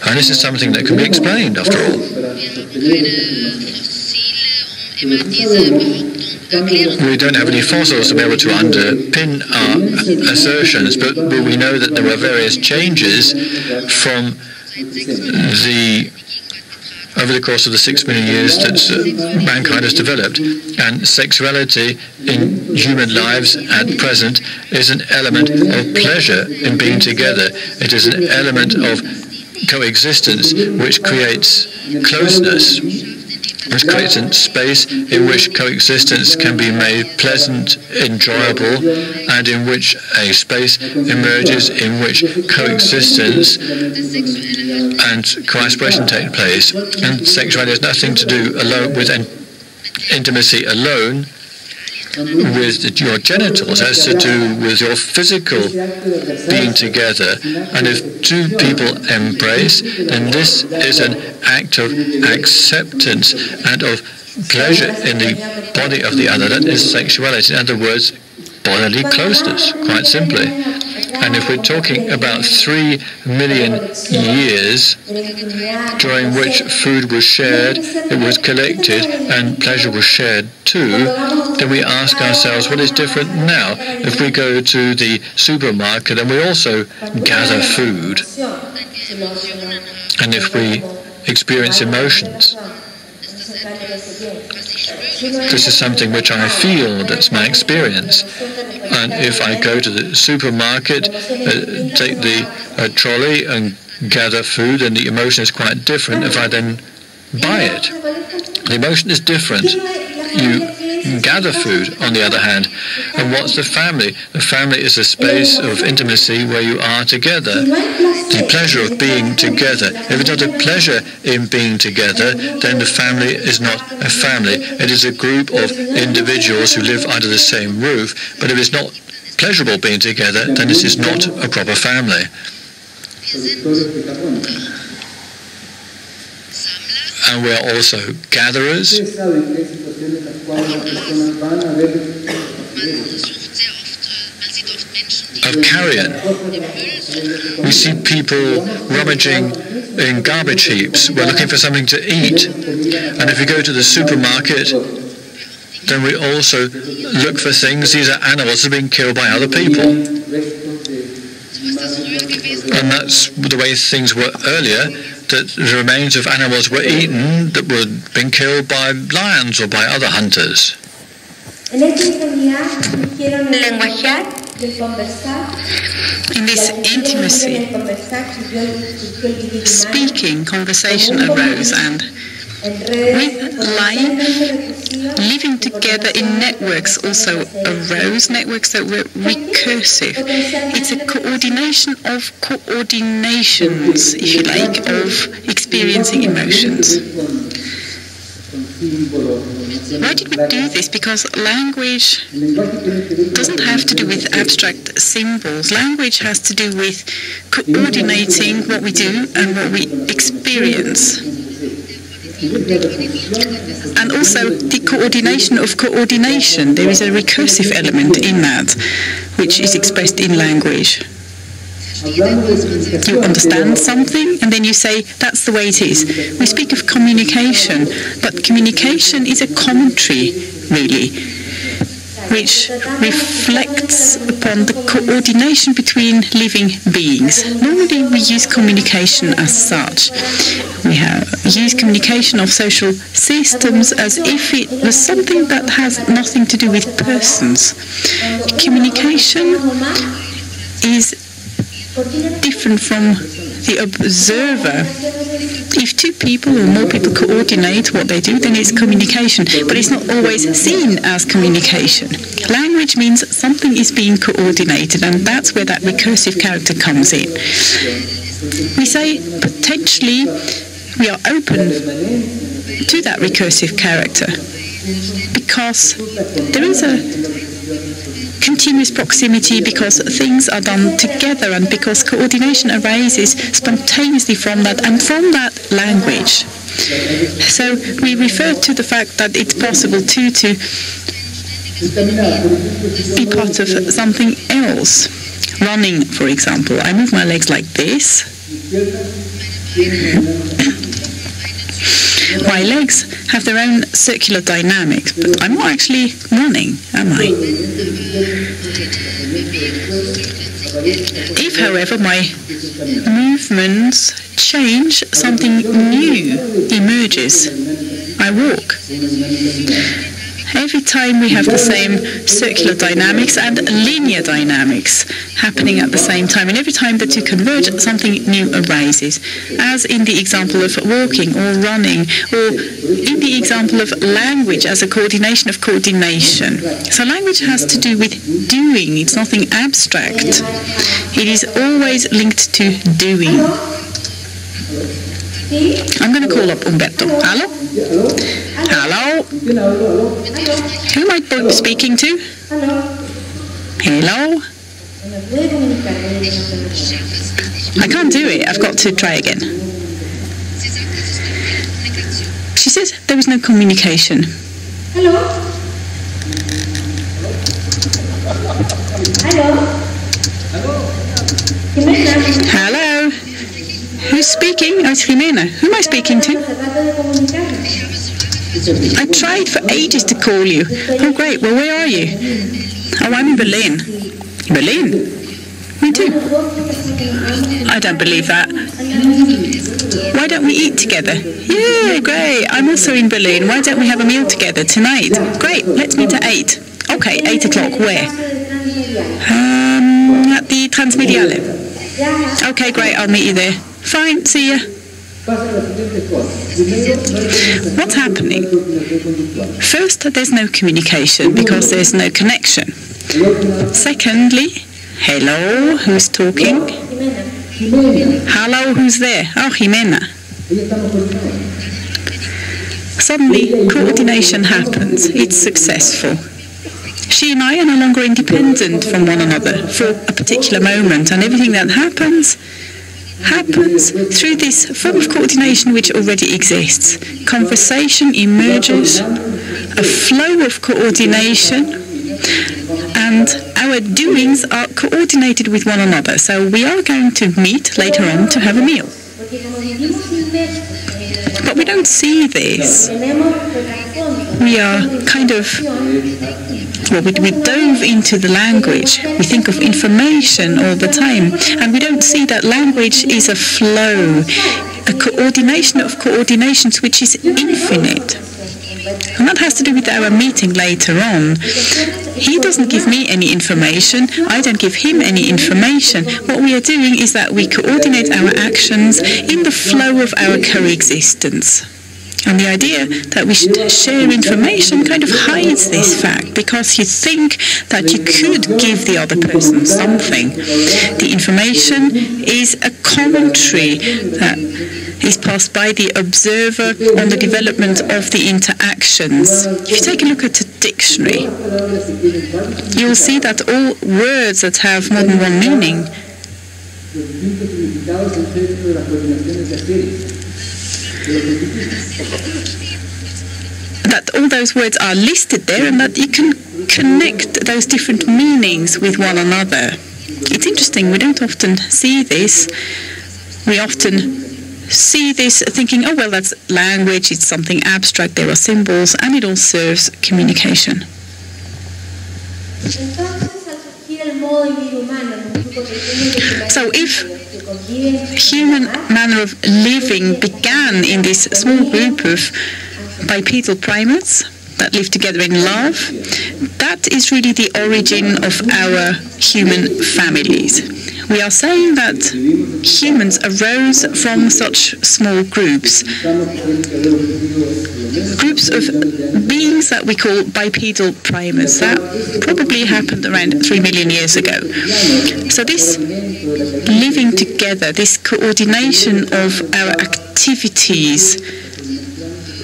And this is something that can be explained, after all. We don't have any fossils to be able to underpin our assertions, but we know that there were various changes from over the course of the 6 million years that mankind has developed. And sexuality in human lives at present is an element of pleasure in being together. It is an element of coexistence which creates closeness, which creates a space in which coexistence can be made pleasant, enjoyable, and in which a space emerges in which coexistence and co-aspiration take place. And sexuality has nothing to do alone with intimacy alone with your genitals. It has to do with your physical being together. And if two people embrace, then this is an act of acceptance and of pleasure in the body of the other. That is sexuality. In other words, bodily closeness, quite simply. And if we're talking about 3 million years during which food was shared, it was collected, and pleasure was shared too, then we ask ourselves what is different now. If we go to the supermarket and we also gather food, and if we experience emotions, this is something which I feel, that's my experience. And if I go to the supermarket, take the trolley and gather food, and the emotion is quite different if I then buy it. The emotion is different. You gather food, on the other hand. And what's the family? The family is a space of intimacy where you are together. The pleasure of being together. If it's not a pleasure in being together, then the family is not a family. It is a group of individuals who live under the same roof. But if it's not pleasurable being together, then this is not a proper family. And we are also gatherers. Of carrion. We see people rummaging in garbage heaps. We're looking for something to eat. And if we go to the supermarket, then we also look for things. These are animals that have been killed by other people. And that's the way things were earlier, that the remains of animals were eaten that were being killed by lions or by other hunters. In this intimacy, speaking, conversation arose, and with life, living together in networks also arose, networks that were recursive. It's a coordination of coordinations, if you like, of experiencing emotions. Why did we do this? Because language doesn't have to do with abstract symbols. Language has to do with coordinating what we do and what we experience. And also the coordination of coordination. There is a recursive element in that, which is expressed in language. You understand something, and then you say, that's the way it is. We speak of communication, but communication is a commentary, really, which reflects upon the coordination between living beings. Normally we use communication as such. We use communication of social systems as if it was something that has nothing to do with persons. Communication is different from the observer. If two people or more people coordinate what they do, then it's communication, but it's not always seen as communication. Language means something is being coordinated, and that's where that recursive character comes in. We say potentially we are open to that recursive character because there is a continuous proximity, because things are done together, and because coordination arises spontaneously from that and from that language. So we refer to the fact that it's possible to be part of something else. Running, for example. I move my legs like this, My legs have their own circular dynamics, but I'm not actually running, am I? If, however, my movements change, something new emerges. I walk. Every time we have the same circular dynamics and linear dynamics happening at the same time, and every time the two converge, something new arises, as in the example of walking or running, or in the example of language as a coordination of coordination. So language has to do with doing. It's nothing abstract. It is always linked to doing. I'm going to call up Humberto. Hello? Hello? Who am I speaking to? Hello? I can't do it. I've got to try again. She says there is no communication. Hello? Hello? Who's speaking? Oh, it's Ximena. Who am I speaking to? I tried for ages to call you. Oh, great. Well, where are you? Oh, I'm in Berlin. Berlin? Me too. I don't believe that. Why don't we eat together? Yeah, great. I'm also in Berlin. Why don't we have a meal together tonight? Great. Let's meet at 8. Okay, 8 o'clock. Where? At the Transmediale. Okay, great. I'll meet you there. Fine, see ya. What's happening? First, there's no communication because there's no connection. Secondly, hello, who's talking? Hello, who's there? Oh, Ximena. Suddenly, coordination happens. It's successful. She and I are no longer independent from one another for a particular moment, and everything that happens through this form of coordination which already exists. Conversation emerges, a flow of coordination, and our doings are coordinated with one another. So we are going to meet later on to have a meal. But we don't see this. We are kind of, well, we dove into the language. We think of information all the time, and we don't see that language is a flow, a coordination of coordinations which is infinite. And that has to do with our meeting later on. He doesn't give me any information, I don't give him any information. What we are doing is that we coordinate our actions in the flow of our coexistence. And the idea that we should share information kind of hides this fact, because you think that you could give the other person something. The information is a commentary that is passed by the observer on the development of the interactions. If you take a look at a dictionary, you will see that all words that have more than one meaning that all those words are listed there, and that you can connect those different meanings with one another. It's interesting, we don't often see this. We often see this thinking, oh well, that's language, it's something abstract, there are symbols, and it all serves communication. So if human manner of living began in this small group of bipedal primates that live together in love, that is really the origin of our human families. We are saying that humans arose from such small groups of beings that we call bipedal primates. That probably happened around 3 million years ago. So this living together, this coordination of our activities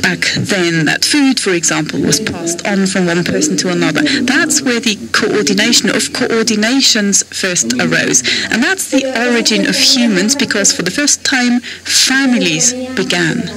back then, that food, for example, was passed on from one person to another. That's where the coordination of coordinations first arose. And that's the origin of humans, because for the first time, families began.